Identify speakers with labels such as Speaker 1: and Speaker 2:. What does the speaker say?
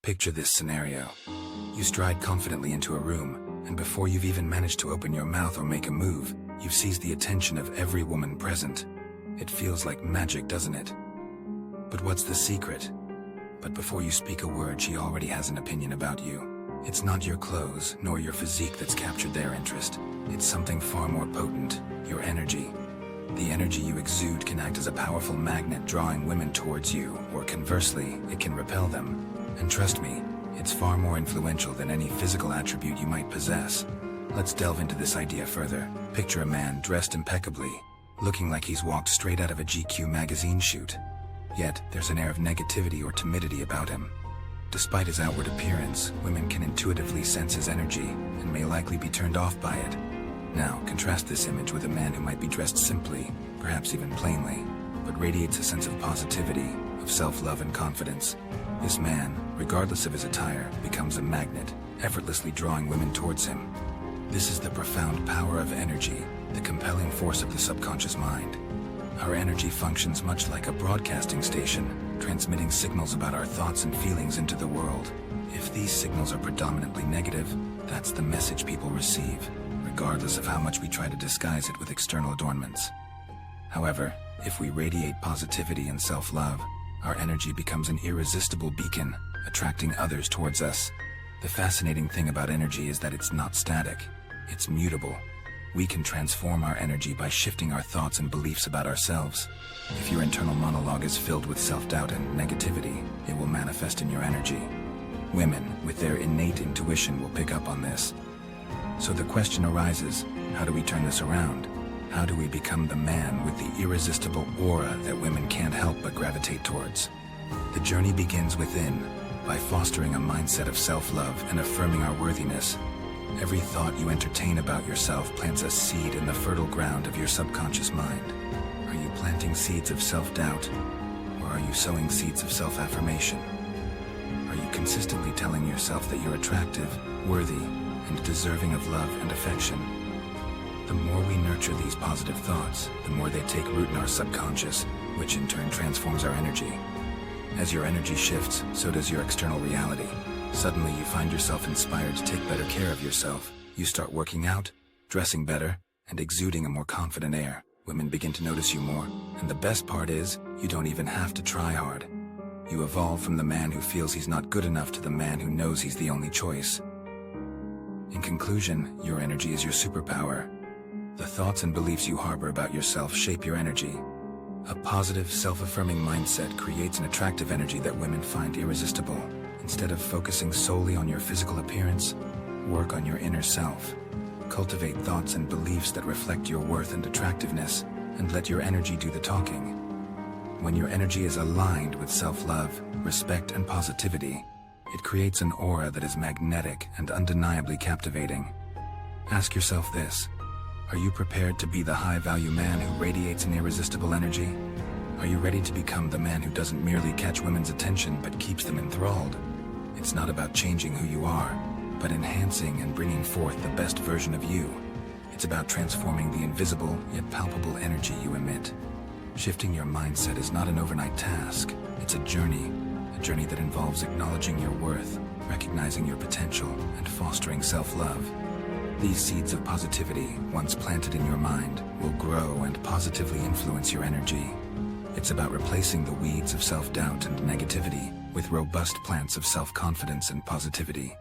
Speaker 1: Picture this scenario. You stride confidently into a room, and before you've even managed to open your mouth or make a move, you've seized the attention of every woman present. It feels like magic, doesn't it? But what's the secret? But before you speak a word, she already has an opinion about you. It's not your clothes, nor your physique that's captured their interest. It's something far more potent, your energy. The energy you exude can act as a powerful magnet, drawing women towards you, or conversely, it can repel them. And trust me, it's far more influential than any physical attribute you might possess. Let's delve into this idea further. Picture a man dressed impeccably, looking like he's walked straight out of a GQ magazine shoot. Yet, there's an air of negativity or timidity about him. Despite his outward appearance, women can intuitively sense his energy and may likely be turned off by it. Now, contrast this image with a man who might be dressed simply, perhaps even plainly, but radiates a sense of positivity, of self-love and confidence. This man, regardless of his attire, becomes a magnet, effortlessly drawing women towards him. This is the profound power of energy, the compelling force of the subconscious mind. Our energy functions much like a broadcasting station, transmitting signals about our thoughts and feelings into the world. If these signals are predominantly negative, that's the message people receive, regardless of how much we try to disguise it with external adornments. However, if we radiate positivity and self-love, our energy becomes an irresistible beacon, attracting others towards us. The fascinating thing about energy is that it's not static, it's mutable. We can transform our energy by shifting our thoughts and beliefs about ourselves. If your internal monologue is filled with self-doubt and negativity, it will manifest in your energy. Women, with their innate intuition, will pick up on this. So the question arises, how do we turn this around? How do we become the man with the irresistible aura that women can't help but gravitate towards? The journey begins within, by fostering a mindset of self-love and affirming our worthiness. Every thought you entertain about yourself plants a seed in the fertile ground of your subconscious mind. Are you planting seeds of self-doubt, or are you sowing seeds of self-affirmation? Are you consistently telling yourself that you're attractive, worthy, and deserving of love and affection? The more we nurture these positive thoughts, the more they take root in our subconscious, which in turn transforms our energy. As your energy shifts, so does your external reality. Suddenly you find yourself inspired to take better care of yourself. You start working out, dressing better, and exuding a more confident air. Women begin to notice you more, and the best part is, you don't even have to try hard. You evolve from the man who feels he's not good enough to the man who knows he's the only choice. In conclusion, your energy is your superpower. The thoughts and beliefs you harbor about yourself shape your energy. A positive, self-affirming mindset creates an attractive energy that women find irresistible. Instead of focusing solely on your physical appearance, work on your inner self. Cultivate thoughts and beliefs that reflect your worth and attractiveness, and let your energy do the talking. When your energy is aligned with self-love, respect, and positivity, it creates an aura that is magnetic and undeniably captivating. Ask yourself this: are you prepared to be the high-value man who radiates an irresistible energy? Are you ready to become the man who doesn't merely catch women's attention but keeps them enthralled? It's not about changing who you are, but enhancing and bringing forth the best version of you. It's about transforming the invisible yet palpable energy you emit. Shifting your mindset is not an overnight task. It's a journey that involves acknowledging your worth, recognizing your potential, and fostering self-love. These seeds of positivity, once planted in your mind, will grow and positively influence your energy. It's about replacing the weeds of self-doubt and negativity with robust plants of self-confidence and positivity.